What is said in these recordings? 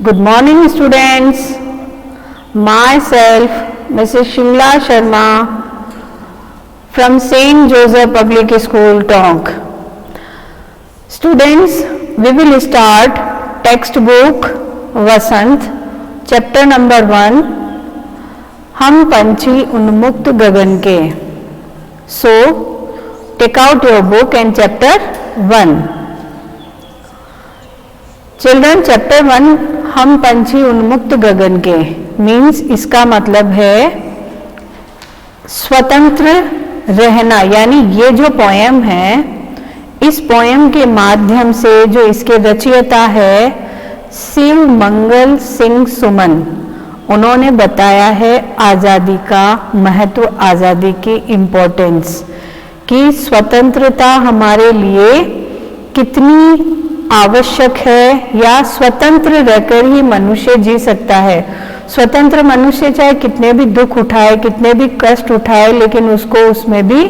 Good morning students. Myself Mrs. Shimla Sharma from St. Joseph Public School Tonk. Students, we will start textbook Vasant chapter number 1 हम पंछी उन्मुक्त गगन के. So take out your book and chapter 1. Children chapter 1 हम पंछी उन्मुक्त गगन के means इसका मतलब है स्वतंत्र रहना. यानी ये जो पोएम है, इस पोएम के माध्यम से जो इसके रचयिता है शिव मंगल सिंह सुमन, उन्होंने बताया है आज़ादी का महत्व, आज़ादी की इम्पोर्टेंस, कि स्वतंत्रता हमारे लिए कितनी आवश्यक है या स्वतंत्र रहकर ही मनुष्य जी सकता है. स्वतंत्र मनुष्य चाहे कितने भी दुख उठाए, कितने भी कष्ट उठाए, लेकिन उसको उसमें भी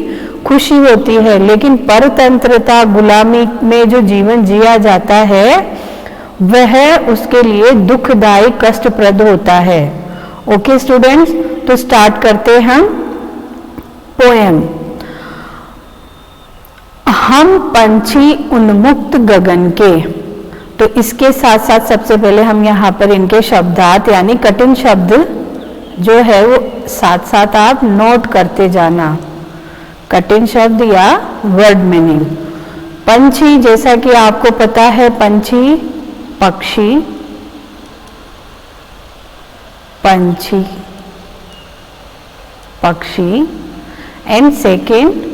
खुशी होती है. लेकिन परतंत्रता, गुलामी में जो जीवन जिया जाता है वह उसके लिए दुखदायी, कष्टप्रद होता है. ओके स्टूडेंट्स, तो स्टार्ट करते हैं हम पोएम. हम पंछी उन्मुक्त गगन के. तो इसके साथ साथ सबसे पहले हम यहाँ पर इनके शब्दार्थ यानी कठिन शब्द जो है वो साथ साथ आप नोट करते जाना. कठिन शब्द या वर्ड मीनिंग. पंछी, जैसा कि आपको पता है, पंछी पक्षी, पंछी पक्षी. एंड सेकेंड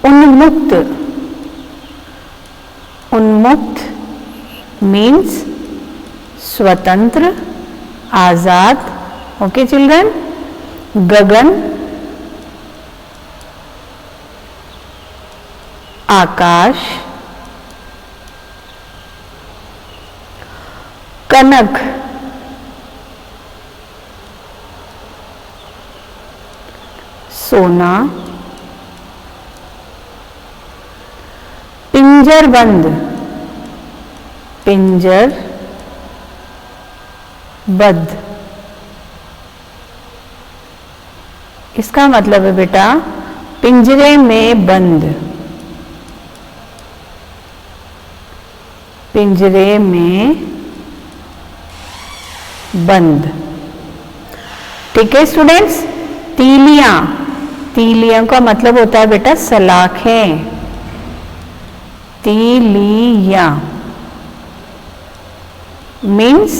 उन्मुक्त. उन्मुक्त मीन्स स्वतंत्र, आजाद. Okay children. गगन आकाश. कनक सोना. पिंजर बंद, पिंजर बद्ध. इसका मतलब है बेटा पिंजरे में बंद, पिंजरे में बंद. ठीक है स्टूडेंट्स. तीलियां, तीलियां का मतलब होता है बेटा सलाखें. तीलियां मीन्स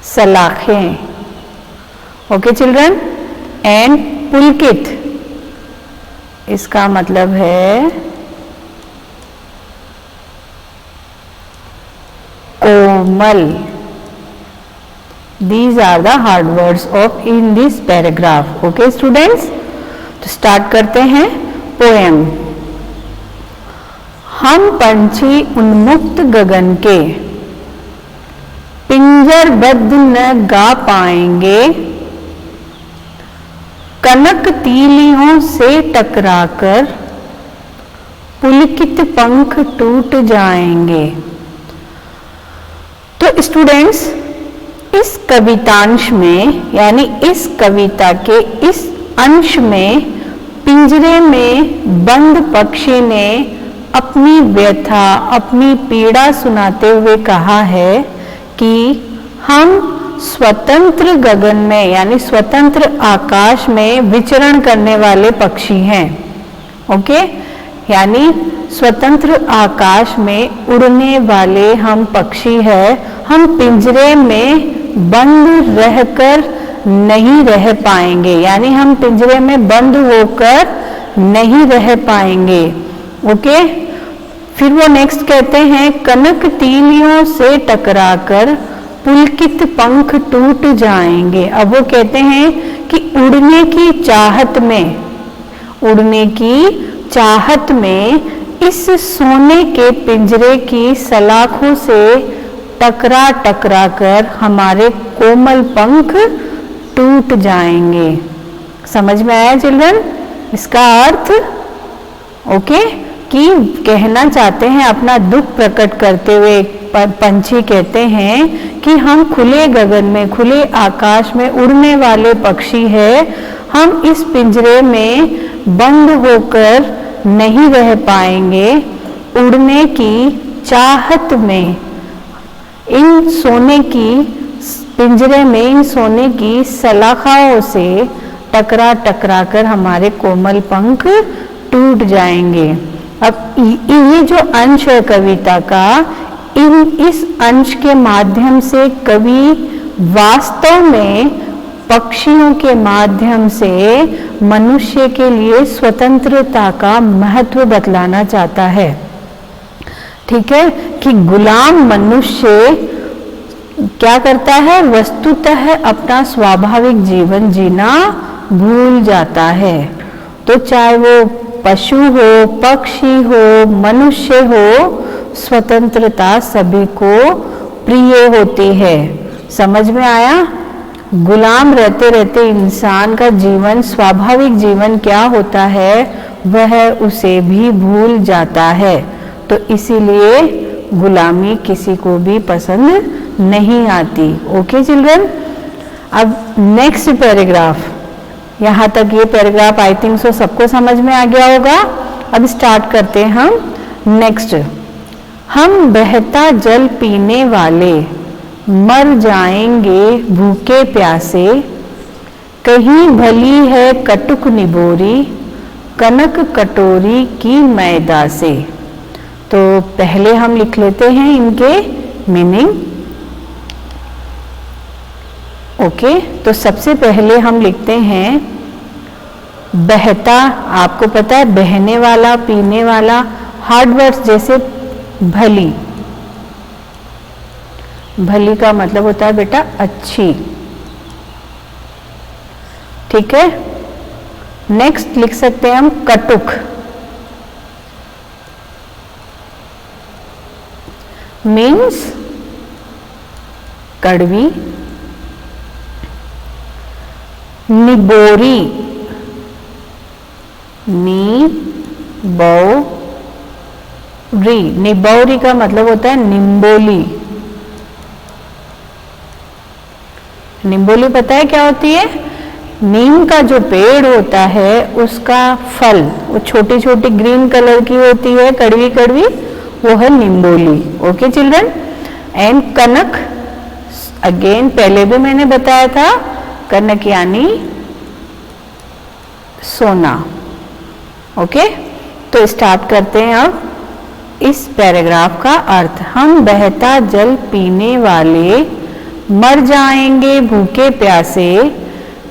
सलाखें. Okay children. एंड पुलकित, इसका मतलब है कोमल. These are the hard words of in this paragraph. Okay students, तो स्टार्ट करते हैं पोएम. हम पंछी उन्मुक्त गगन के, पिंजरबद्ध न गा पाएंगे, कनक तीलियों से टकराकर पुलकित पंख टूट जाएंगे. तो स्टूडेंट्स, इस कवितांश में यानी इस कविता के इस अंश में पिंजरे में बंद पक्षी ने अपनी व्यथा, अपनी पीड़ा सुनाते हुए कहा है कि हम स्वतंत्र गगन में यानी स्वतंत्र आकाश में विचरण करने वाले पक्षी हैं. ओके, यानी स्वतंत्र आकाश में उड़ने वाले हम पक्षी हैं. हम पिंजरे में बंद रहकर नहीं रह पाएंगे, यानी हम पिंजरे में बंद होकर नहीं रह पाएंगे. ओके. फिर वो नेक्स्ट कहते हैं कनक तीलियों से टकराकर पुलकित पंख टूट जाएंगे. अब वो कहते हैं कि उड़ने की चाहत में, उड़ने की चाहत में इस सोने के पिंजरे की सलाखों से टकरा टकरा कर हमारे कोमल पंख टूट जाएंगे. समझ में आया चिल्ड्रन इसका अर्थ? ओके, कि कहना चाहते हैं अपना दुख प्रकट करते हुए पंछी कहते हैं कि हम खुले गगन में, खुले आकाश में उड़ने वाले पक्षी है, हम इस पिंजरे में बंद होकर नहीं रह पाएंगे। उड़ने की चाहत में इन सोने की पिंजरे में, इन सोने की सलाखाओं से टकरा टकरा कर हमारे कोमल पंख टूट जाएंगे। अब ये जो अंश है कविता का, इस अंश के माध्यम से कवि वास्तव में पक्षियों के माध्यम से मनुष्य के लिए स्वतंत्रता का महत्व बतलाना चाहता है। ठीक है, कि गुलाम मनुष्य क्या करता है, वस्तुतः अपना स्वाभाविक जीवन जीना भूल जाता है। तो चाहे वो पशु हो, पक्षी हो, मनुष्य हो, स्वतंत्रता सभी को प्रिय होती है। समझ में आया? गुलाम रहते रहते इंसान का जीवन, स्वाभाविक जीवन क्या होता है, वह उसे भी भूल जाता है। तो इसीलिए गुलामी किसी को भी पसंद नहीं आती। ओके चिल्ड्रन, अब नेक्स्ट पैराग्राफ, यहाँ तक ये पैराग्राफ आई थिंक सो सबको समझ में आ गया होगा। अब स्टार्ट करते हैं हम नेक्स्ट। हम बहता जल पीने वाले मर जाएंगे भूखे प्यासे, कहीं भली है कटुक निबोरी, कनक कटोरी की मैदा से। तो पहले हम लिख लेते हैं इनके मीनिंग। ओके, तो सबसे पहले हम लिखते हैं बहता। आपको पता है बहने वाला, पीने वाला, हार्ड वर्ड्स जैसे भली। भली का मतलब होता है बेटा अच्छी। ठीक है, नेक्स्ट लिख सकते हैं हम कटुक। मीन्स कड़वी। निबोरी, निबौरी का मतलब होता है निम्बोली। निम्बोली पता है क्या होती है? नीम का जो पेड़ होता है उसका फल, वो छोटी छोटी ग्रीन कलर की होती है, कड़वी कड़वी, वो है निम्बोली। Okay children. एंड कनक, अगेन पहले भी मैंने बताया था, कनक यानी सोना। ओके, तो स्टार्ट करते हैं अब इस पैराग्राफ का अर्थ। हम बहता जल पीने वाले मर जाएंगे भूखे प्यासे,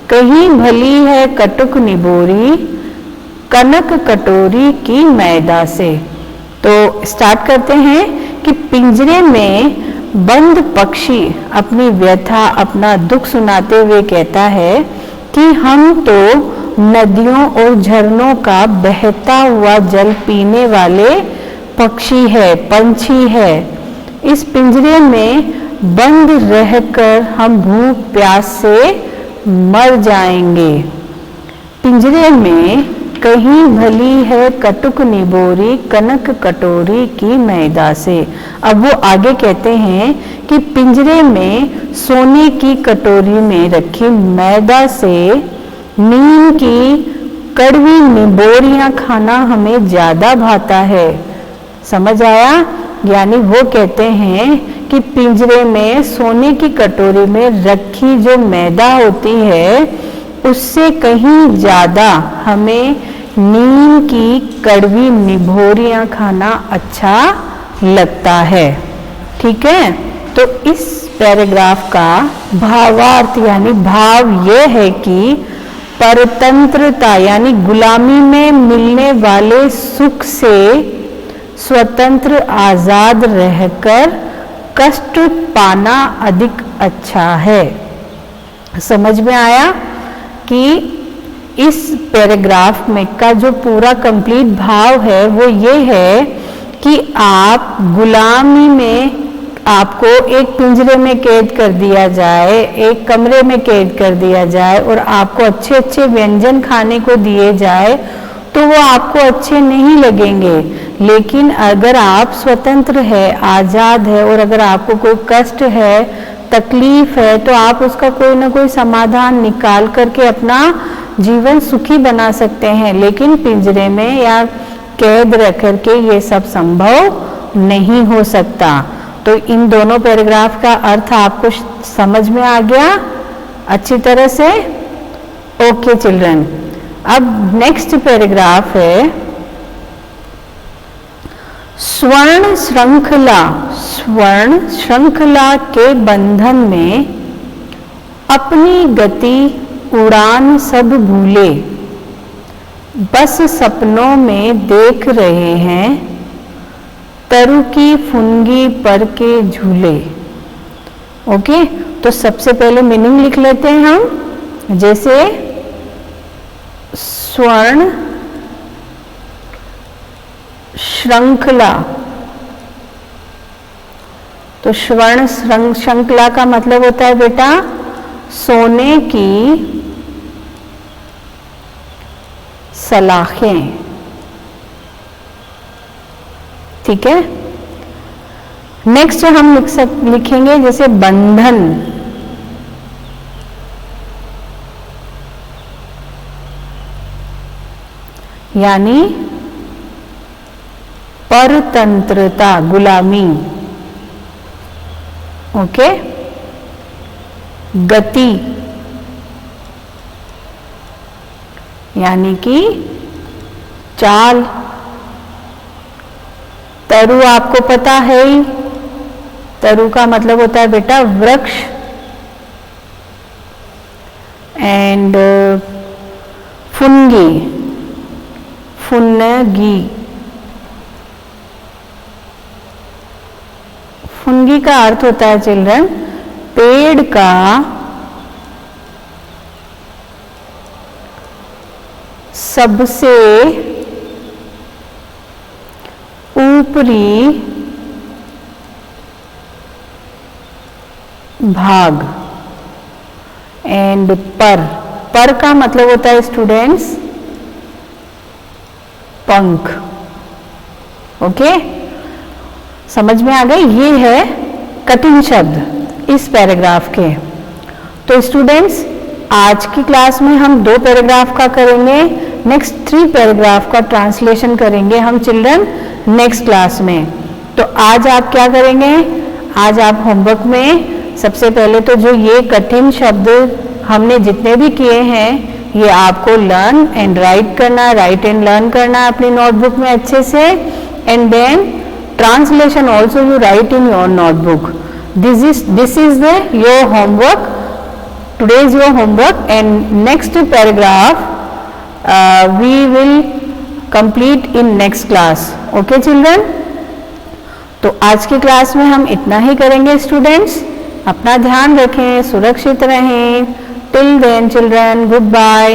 कहीं भली है कटुक निबोरी, कनक कटोरी की मैदा से। तो स्टार्ट करते हैं कि पिंजरे में बंद पक्षी अपनी व्यथा, अपना दुख सुनाते हुए कहता है कि हम तो नदियों और झरनों का बहता हुआ जल पीने वाले पक्षी है, पंछी है। इस पिंजरे में बंद रहकर हम भूख प्यास से मर जाएंगे। पिंजरे में कहीं भली है कटुक निबोरी, कनक कटोरी की मैदा से। अब वो आगे कहते हैं कि पिंजरे में सोने की कटोरी में रखी मैदा से नीम की कड़वी निबोरियां खाना हमें ज्यादा भाता है। समझ आया? यानी वो कहते हैं कि पिंजरे में सोने की कटोरी में रखी जो मैदा होती है उससे कहीं ज्यादा हमें नीम की कड़वी निबोरियां खाना अच्छा लगता है। ठीक है, तो इस पैराग्राफ का भावार्थ यानी भाव यह है कि परतंत्रता यानी गुलामी में मिलने वाले सुख से स्वतंत्र आजाद रहकर कष्ट पाना अधिक अच्छा है। समझ में आया कि इस पैराग्राफ में का जो पूरा कंप्लीट भाव है वो ये है कि आप गुलामी में, आपको एक पिंजरे में कैद कर दिया जाए, एक कमरे में कैद कर दिया जाए और आपको अच्छे अच्छे व्यंजन खाने को दिए जाए, तो वो आपको अच्छे नहीं लगेंगे। लेकिन अगर आप स्वतंत्र है, आज़ाद है और अगर आपको कोई कष्ट है, तकलीफ है, तो आप उसका कोई ना कोई समाधान निकाल करके अपना जीवन सुखी बना सकते हैं। लेकिन पिंजरे में या कैद रख करके ये सब संभव नहीं हो सकता। तो इन दोनों पैराग्राफ का अर्थ आपको समझ में आ गया अच्छी तरह से? ओके चिल्ड्रन, अब नेक्स्ट पैराग्राफ है स्वर्ण श्रृंखला। स्वर्ण श्रृंखला के बंधन में अपनी गति उड़ान सब भूले, बस सपनों में देख रहे हैं तरु की फुनगी पर के झूले। ओके, तो सबसे पहले मीनिंग लिख लेते हैं हम। जैसे स्वर्ण श्रृंखला, तो स्वर्ण श्रृंखला का मतलब होता है बेटा सोने की सलाखें। ठीक है, नेक्स्ट हम लिखेंगे जैसे बंधन। यानी परतंत्रता, गुलामी। ओके, गति यानी कि चाल। तरु आपको पता है ही, तरु का मतलब होता है बेटा वृक्ष। एंड फुनगी, फुनगी, फुनगी का अर्थ होता है चिल्ड्रन पेड़ का सबसे ऊपरी भाग। एंड पर का मतलब होता है स्टूडेंट्स पंख। ओके, समझ में आ गए? ये है कठिन शब्द इस पैराग्राफ के। तो स्टूडेंट्स आज की क्लास में हम 2 पैराग्राफ का करेंगे, नेक्स्ट 3 पैराग्राफ का ट्रांसलेशन करेंगे हम चिल्ड्रन नेक्स्ट क्लास में। तो आज आप क्या करेंगे? आज आप होमवर्क में सबसे पहले तो जो ये कठिन शब्द हमने जितने भी किए हैं ये आपको लर्न एंड राइट करना, राइट एंड लर्न करना अपनी नोटबुक में अच्छे से। And then translation also you write in your notebook. This is your homework. Today is your homework, and next paragraph we will complete in next class. Okay children? तो आज की class में हम इतना ही करेंगे स्टूडेंट्स। अपना ध्यान रखें, सुरक्षित रहें। Till then children, goodbye.